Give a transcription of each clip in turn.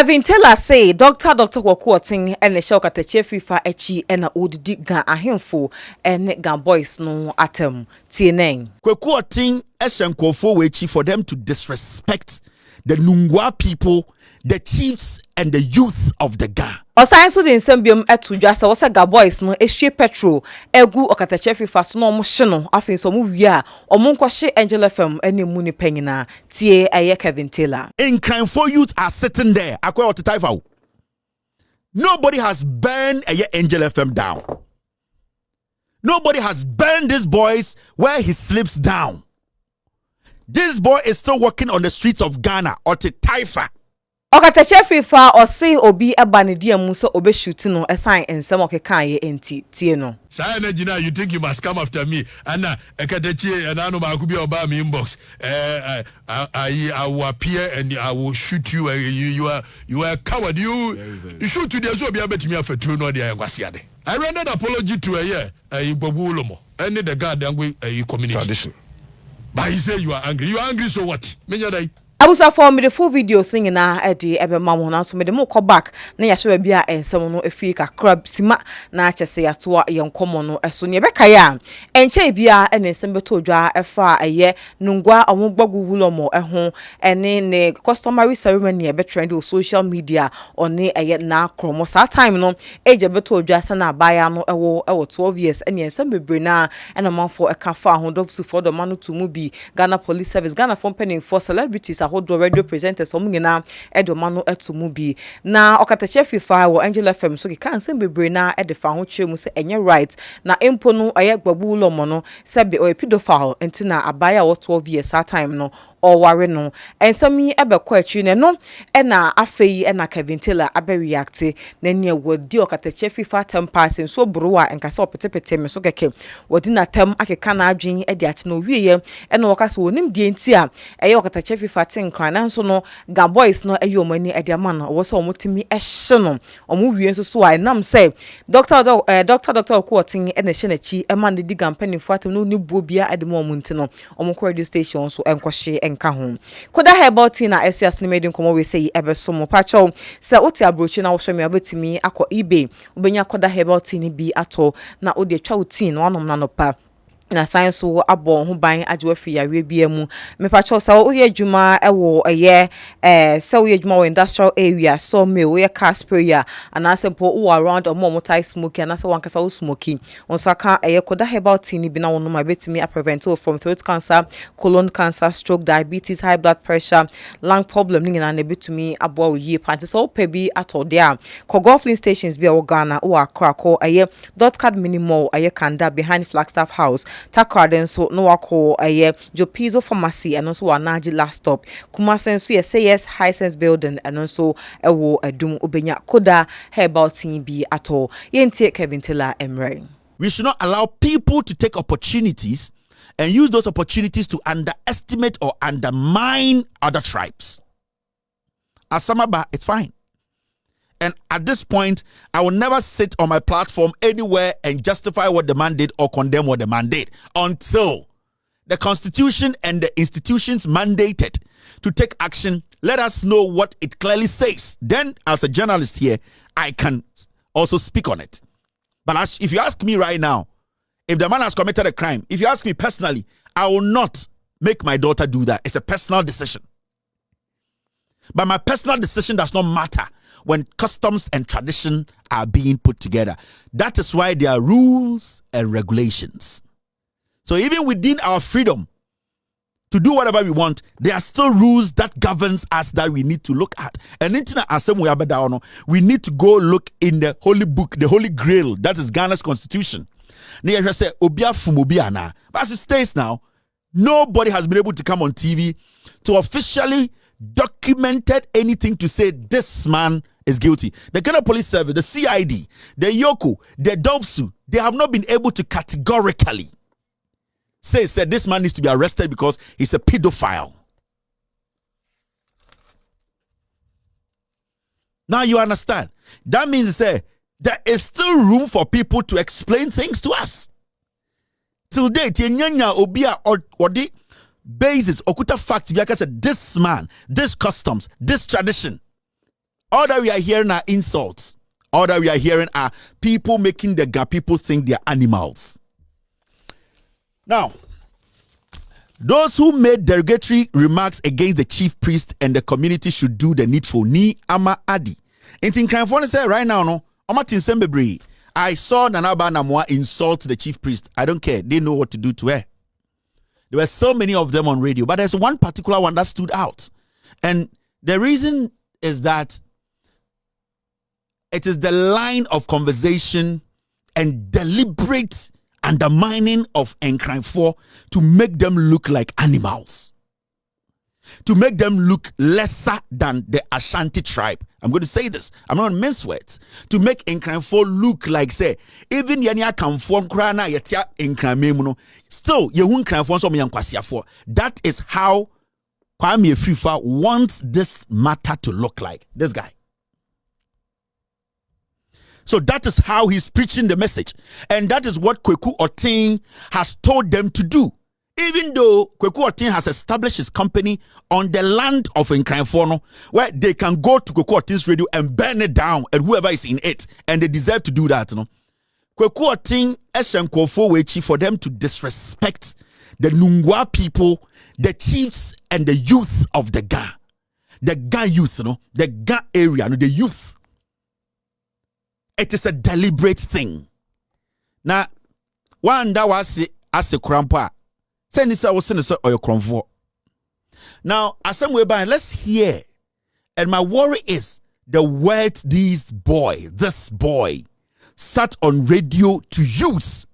Kevin Taylor say Dr. Kwaku Oteng and the Okatakyie Afrifa echi and odidi gan ahemfo and gan boys no atem TNN. Kwaku Oteng eshenkofo wechi for them to disrespect the Nungwa people, the chiefs and the youth of the Ga. Osan so the nsembiem etu dwa se wo se ga boys no ehwie petrol egu Okatakyie Afrifa so no mo hye no afin so mo wi a omo nkohye Angel FM ene mu ni panyina tie eye Kevin Taylor. In crime for youth are sitting there. Akwa Otaifa. Nobody has burned Angel FM down. Nobody has burned this boys where he sleeps down. This boy is still walking on the streets of Ghana or Otaifa. Okatakyie Afrifa or say obi eba ne dia mu so obe shoot no esan ensem okeka ye enti tie no. Say na gina you think you must come after me and Okatakyie and anu ma be oba me inbox I will appear and I will shoot you. You are a coward. You shoot to the so be abet me afetu no dia kwasiade. I rendered apology to a Bobulomo and the guard and we a community tradition. But he say you are angry. You are angry so what? Menya dai. Abusa for me the full video singing na edi ebe mamu na so me de mo call back na ya hwe bia ensem no efi kakra sima na achese ya to ye nkomo no eso ne beka ya enche bia ene ensem beto dwa efa eye nungwa omugbagu wulomo eho ene ne customary ceremony ebe trend on social media oni eye na kromo sa time no eje beto dwa se na abaya no ewo 12 years ene ensem bebre na ene manfo eka fa hodofsu for the manu to mu bi Ghana Police Service Ghana Company for celebrities do radio presenters omungina edomano etumu bi na Okatakyie Afrifa wo Angel FM so kan se bebre na edefa ho kyeremu se enye right na empo no aye gbabu lomo no se be o pedophile enti na abaya wo 12 years that time no or ware no ensami ebekọ achi ne no na afei na Kevin Taylor abe react na ne wodi Okatakyie Afrifa tempass so browa enkasa opetepete me so keke wodi na tem akeka na adwen edi achi no wieye na wakase wonim die enti a eye Okatakyie Afrifa nkran so no ga boys no ayomani ediama no wo so omotimi ehye no omo wie so so ai nam say Dr. Kwaku Oteng ene hye na chi ema ne di campaign fatem no ni buo bia edemo omunti no omo radio station so enkohye enka ho koda GhPage na SH0T ne made nkomo we say ebeso mo pacho se oti abrochi na wo hwe me abetimi akọ eBay obenya koda GhPage ni bi ato na odi atwa uti no anom na no pa na science wo abo ho ban ajewa fi yawe bia mu me pa cho sa wo ye dwuma ewo eye se wo ye dwuma wo industrial area so me wo ye car sprayer and asempo wo around omo motai smoke and asa wankasa wo smoking on saka eye koda GhPage ni bi na wono ma betimi a prevent from throat cancer, colon cancer, stroke, diabetes, high blood pressure, lung problem ni na betumi abo wo ye panti so pe bi ato there ko golfing stations bi wo Ghana wo akra ko eye Dɛad minimal eye kanda behind Flagstaff House Takraden so no wako GhPage pharmacy and also wanaji last stop Kumasen so yes Hisense building and also ewo adum obenya koda GhPage bi ato yentie Kevin Taylor emre. We should not allow people to take opportunities and use those opportunities to underestimate or undermine other tribes. Asamaba, it's fine. And at this point, I will never sit on my platform anywhere and justify what the man did or condemn what the man did until the Constitution and the institutions mandated to take action let us know what it clearly says. Then, as a journalist here, I can also speak on it. But if you ask me right now, if the man has committed a crime, if you ask me personally, I will not make my daughter do that. It's a personal decision. But my personal decision does not matter when customs and tradition are being put together. That is why there are rules and regulations. So even within our freedom to do whatever we want, there are still rules that governs us that we need to look at. And we need to go look in the holy book, the holy grail, that is Ghana's constitution. But as it states now, nobody has been able to come on TV to officially documented anything to say this man is guilty. The Ghana Police Service, the CID, the Yoko, the Dovsu, they have not been able to categorically say this man needs to be arrested because he's a pedophile. Now you understand. That means there is still room for people to explain things to us. Till date, obia odi basis okuta fact said this man, this customs, this tradition All that we are hearing are insults. All that we are hearing are people making the Ga people think they are animals. Now, those who made derogatory remarks against the chief priest and the community should do the needful. Ni ama adi. In California, say right now, no. I saw Nanaba Namwa insult the chief priest. I don't care. They know what to do to her. There were so many of them on radio, but there's one particular one that stood out. And the reason is that it is the line of conversation and deliberate undermining of Nkrumah to make them look like animals, to make them look lesser than the Ashanti tribe. I'm going to say this. I'm not mince words. To make Nkrumah look like, say, even Yania Kamfon Krana Yatia Nkrumah, still Yehun Nkrumah so Yankwasiafo. That is how Kwame Afrifa wants this matter to look like. This guy. So that is how he's preaching the message. And that is what Kwaku Oteng has told them to do. Even though Kwaku Oteng has established his company on the land of Nkrumah, where they can go to Kwaku Oteng's radio and burn it down and whoever is in it. And they deserve to do that. No? Kwaku Oteng eshenkofo wechi for them to disrespect the Nungwa people, the chiefs and the youth of the Ga. The Ga youth, the Ga area, the youth. It is a deliberate thing. Now, one that was as a crampa. Send this out or your convo. Now, as some way by, let's hear. And my worry is the words this boy, sat on radio to use.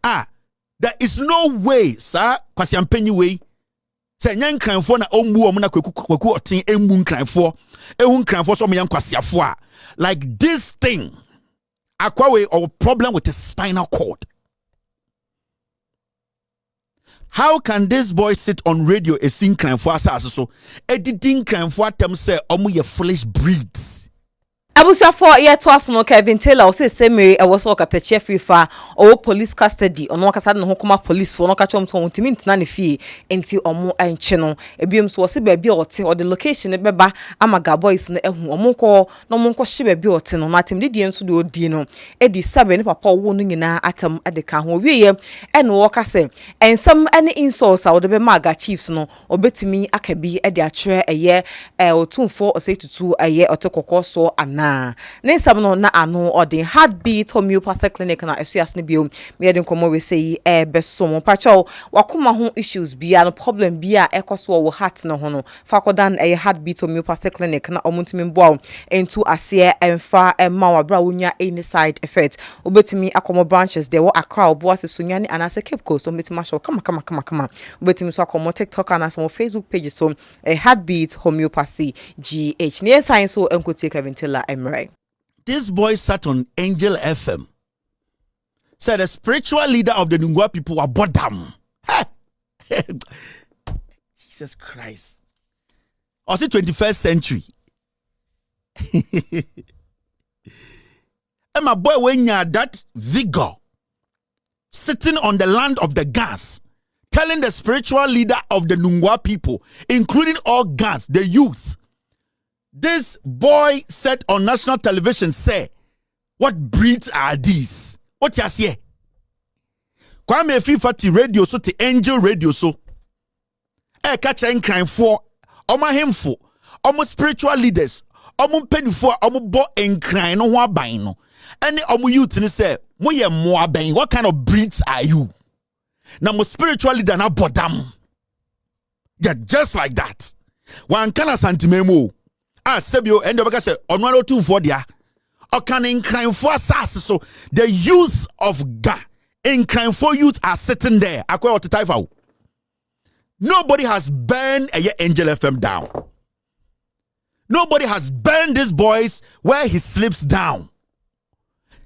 There is no way, sir, kwasi ampenyi way. Say nyan Nkrumah na ombu omuna Kwaku Oteng emu Nkrumah. Ehun Nkrumah so myan kwasiafo a. Like this thing, Akwawe or problem with his spinal cord. How can this boy sit on radio and sing Nkrumah so editing Nkrumah them say omu ye foolish breeds? Abusiafo ye to aso no Kevin Taylor say Semiri e was Okatakyie Afrifa or police custody ono kasa no hokoma police for no ka chom so ntimi ntena ne fie enti omo enche no ebiem so se ba bia ote or the location e beba amaga boys no ehu omo ko no mo nko hye ba bia ote no matem de die nso de odi no e di sabe ne papa wo no nyina atam de ka ho wiye e no wo ka se ensam ene insults a wo de be maga chiefs no obetimi akabi e de akere eye otumfo osetutu eye ote kokoso ana Nesam no na ano odin heartbeat homeopathic clinic na esuas ne bio me yedin komo we say besom pacho wakoma ho issues bia no problem bia ekoso wo heart no ho no fakodan heartbeat homeopathic clinic na omuntimi mboa into ase emfa emma wabra wonya any side effect obetimi akomo branches there wo Accra obo asesunyane anase Cape Coast obetimi show kama obetimi so akomo TikTok anase mo Facebook page so heartbeat homeopathy GH near science so enkotie Kevin Taylor. This boy sat on Angel FM. Said the spiritual leader of the Nungwa people were bottom. Jesus Christ. Or the 21st century. And my boy, when you're that vigor, sitting on the land of the Gas, telling the spiritual leader of the Nungwa people, including all Gas, the youth, this boy said on national television, say, what breeds are these? What you say? Kwame Afrifa radio so to Angel radio so. Catch Nkrumah omo hemfo, omo spiritual leaders, omo penifo, omo bo Nkrumah no ho aban no. Any omo youth ni say, mo ye mo aban, what kind of breeds are you? Na mo spiritual leader na bodam. Yeah, just like that. Wan kana santimemo. Sebio and the say on 102 dia or can in crime for assass so the youth of Ga in crime for youth are sitting there. Nobody has burned a Angel FM down. Nobody has burned this boys where he sleeps down.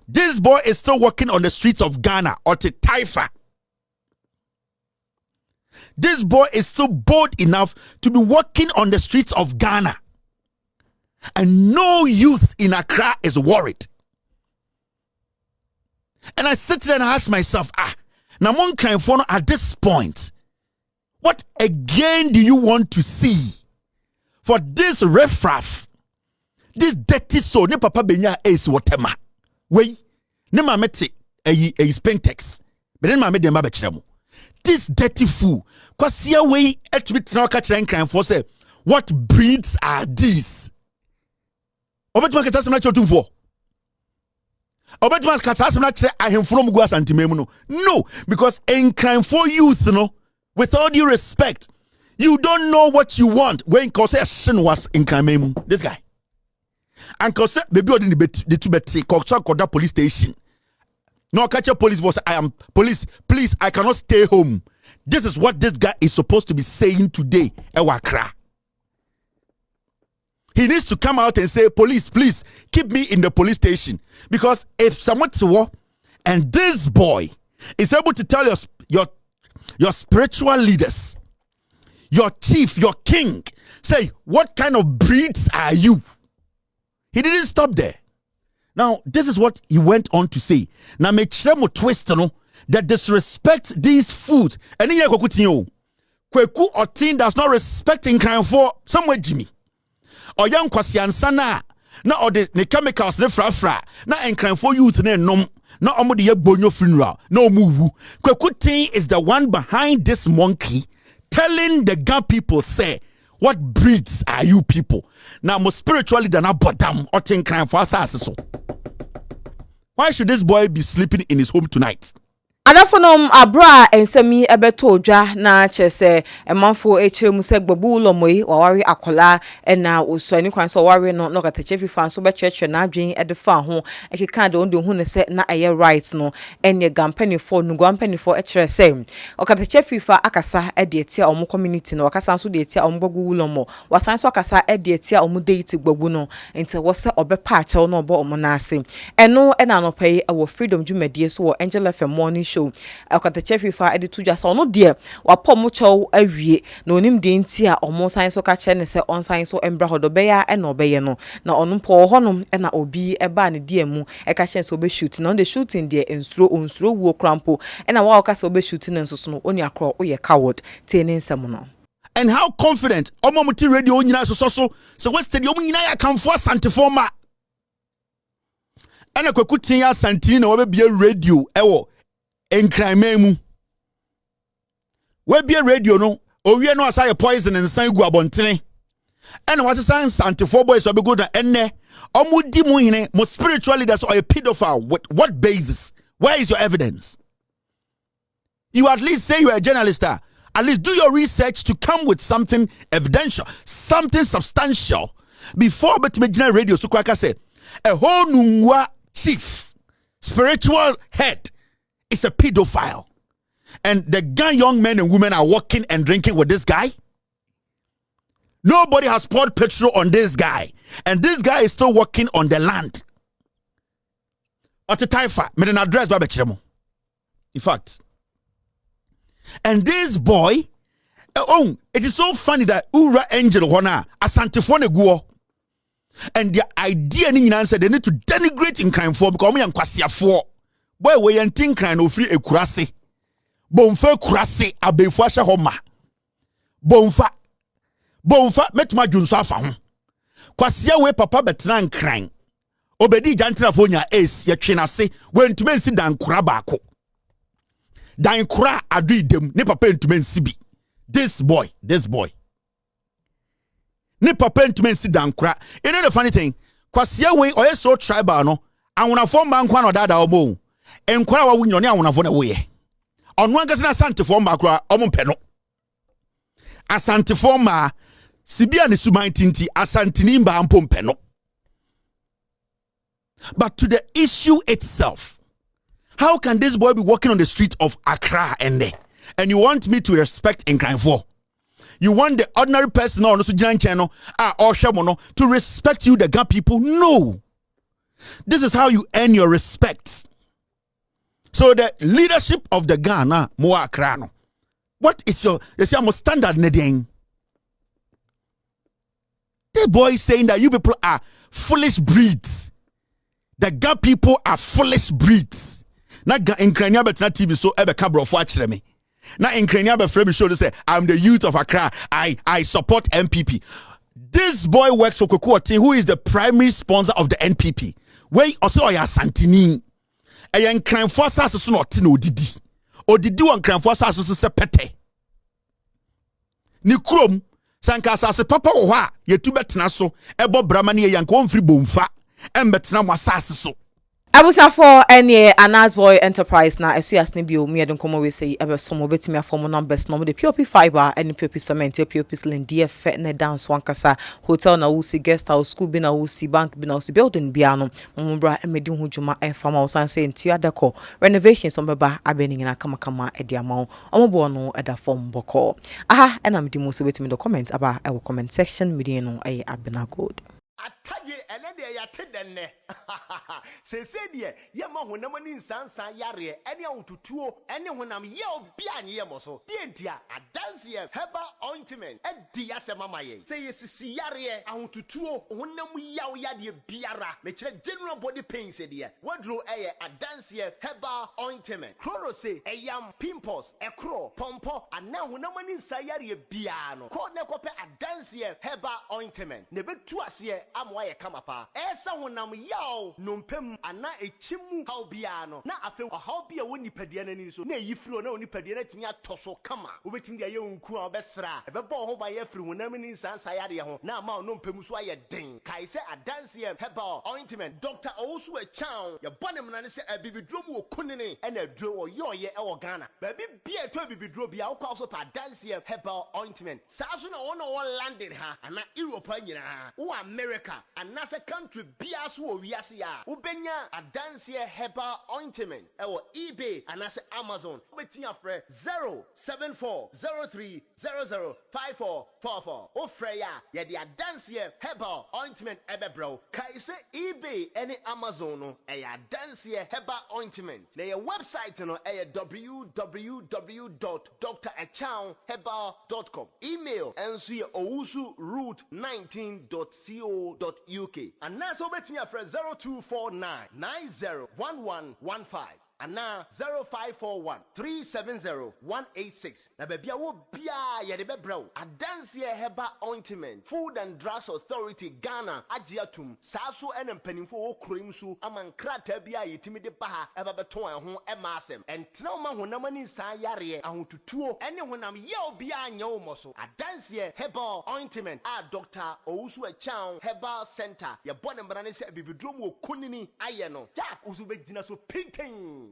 This boy is still walking on the streets of Ghana or Taifa. This boy is still bold enough to be walking on the streets of Ghana. And no youth in Accra is worried. And I sit there and ask myself, Namon Kainfono at this point, what again do you want to see for this riffraff This dirty soul, ne papa benya is whatever. Wey, ne ma mete a spentex. But then ma me dem ba bekyeremo. This dirty fool, kwasia wey etumi na ka kyerɛ nkran for say, what breeds are these? Obetuma ka tasem na chotumfo. Obetuma ka tasem na kyerɛ ahemfo no gu asantememu no. No, because nkran for youth no, with all due respect, you don't know what you want. When cause a sin was nkran memu. This guy. And cause baby odin the two beti koda police station. No, catch a police was I am police. Please, I cannot stay home. This is what this guy is supposed to be saying today. Ewakra. He needs to come out and say, police, please keep me in the police station. Because if someone to war and this boy is able to tell your spiritual leaders, your chief, your king, say, what kind of breeds are you? He didn't stop there. Now, this is what he went on to say. Now, make sure mo twist no that disrespect these food. And here Kwaku Oteng does not respect in kind for somewhere Jimmy. Or young Kwasian sana na or the chemicals ne fra na enkran for youth ne nom na omo de bonyo funeral no move. Kwaku Oteng is the one behind this monkey telling the Ghana people say, what breeds are you people? Now, more spiritually than a bottom or ten crime for us. Why should this boy be sleeping in his home tonight? Adafonom abra ensemi ebeto odwa na chese emanfo echiremu se gbobu lomoi wawari akola ena osani kwan so wari no Okatakyie Afrifa so be church na adwen edefa ho ekeka de ondo hu ne se na eye right no enye gampanifo nugo gampanifo echire se Okatakyie Afrifa akasa ede etia omo community no akasa so de etia omo gbogu lomo wasan so akasa ede etia omo date gbogu no ente wo se obepa achew no obo omo na ase eno ena no pay wo freedom dwumadie so wo Angel FM morning show Okatakyie Afrifa editu dwa so no de wapọ mo chew awie na onim de nti a omo san so ka che ne se on san so embra hodo be ya na obeye no na onu po honom na obi eba ne die mu e ka che so be shoot na on the shooting de onsuro wo krampo na wa ka so be shooting nso so no oni akro o ye coward te ne nsam no. And how confident omo muti radio nyina so we stadium nyina ya kamfo asantefo ma ana Kwaku Oteng asantini na we be radio ewo enkranmemu we be radio no owie no asay poison nsan gu abontene and what is anti-4 boys will be good enne omudi mu hine mo spiritual leaders or a pedophile. What basis? Where is your evidence? You at least say you are a journalist. At least do your research to come with something evidential, something substantial before but radio so kwaka say a whole nungwa chief spiritual head is a pedophile. And the young men and women are walking and drinking with this guy. Nobody has poured petrol on this guy. And this guy is still walking on the land. Otaifa, made an address by Bechiremo. In fact. And this boy, it is so funny that Ura Angel Hona, Asantifone Guo. And the idea in answer they need to denigrate in crime for because we are kwasia for. Boy, we are think crime of free a kurase. Bonfa kurase abefo ahye homa. Bonfa metuma junso afa ho. Kwasia we papa betena nkran. Obedi jantra fo nya ace ye twenase we ntuma nsi dan kura baako. Dan kura adu idem ne papa ntuma nsi bi. This boy. Ne papa ntuma nsi dan kura. You know the funny thing? Kwasia we oye so tribal no. Anwonafo mba nkwa no dada omo. Enkwara wa wunyo ne anwonafo na we. Onu angase na asantefo mba kura omumpe no. Asantefo ma sibia ne suman tinti asantini mba ampompe no. But to the issue itself, how can this boy be walking on the street of Accra and you want me to respect in crime for? You want the ordinary person or to respect you, the Ghana people? No. This is how you earn your respect. So the leadership of the Ghana, Moa Akrano, what is your standard neding? The boy is saying that you people are foolish breeds. The Ghana people are foolish breeds. Na Nkrania betina TV so ebe kabro fo akire me. Na Nkrania be frame show say I'm the youth of Accra. I support MPP. This boy works for Kwaku, who is the primary sponsor of the NPP. Where also Oya Santini. Ayan Cranfo Sasso not no didi. Or did you on Cranfo Sasso sepete? Ni krom sankasa se papa wo ha yetu betena so ebo bramane ye yanko mfiri bomfa embetena mo asase so Abusa for any Anas Boy Enterprise na esias ne bio me edon we say ebe somo betimi afom numbers no the POP fiber and POP cement POP sling DF ne dance wankasa hotel na wusi guest house school bi na wusi bank bi na wusi building bia no mombra emedi hu djuma enfama osan say ntia deco renovations on beba abening na kama edi amawo omobo no eda form boko aha ena medi mo se betimi do comment aba e comment section medi no aye abena gold Ataye ene de ya tedenne se de ye ma honam ni nsansan yare ene awututuo ene honam ye obi anye ye moso die ntia adanse ye heba ointment edi ya se mama ye se ye sisi yare awututuo honam yaw yade biara me kire general body pain se de wadro eye adanse ye heba ointment chloro se eyam pimples ekro pompo ana honam ni nsan yare bia no ko ne kope adanse ye heba ointment ne betu ase amwa ye kamapa esa honam yaw nompem ana echimu haubia no na afe haubia woni padua nani so na yifiro na woni padua na timi atoso kama obetim dia ye nku a obesra ebebo ho ba ye firi honam ni nsansa yade ho na ama nompem so aye den kai se adanse herbal ointment doctor osu a chow ye bonem na ne se abibidrom wo kunene na aduro wo yoye e wo Ghana ba bia to abibidro bia wo kwa so pa adanse herbal ointment sa so na wona wo landed ha ana Europe anyina wo America anase country bia so wo wiase ya ubenya adanse herbal ointment ewo eBay anase Amazon obetinya frɛ 07403005444 ofrɛ ya ye de adanse herbal ointment ebebro kaise eBay any Amazon no adanse herbal ointment na your website no www.drachowherbal.com email enso ye owusu root19.co.uk and now so bet me a 0249901115 and now 0541370186 na bebia wo bia ye de bebrew adanse herbal ointment Food and Drugs Authority Ghana agiatum saso enampanimfo wo kroim so amankrata bia yetimi de baha eba beton ho emasem entna ma honam ani san yare ahotutuo ene honam ye obia anya wo moso adanse herbal ointment a Dr. Owusu Achao Herbal Center ye bone mbra ne se bibidrom wo kunini aye no jak usu begina so pinten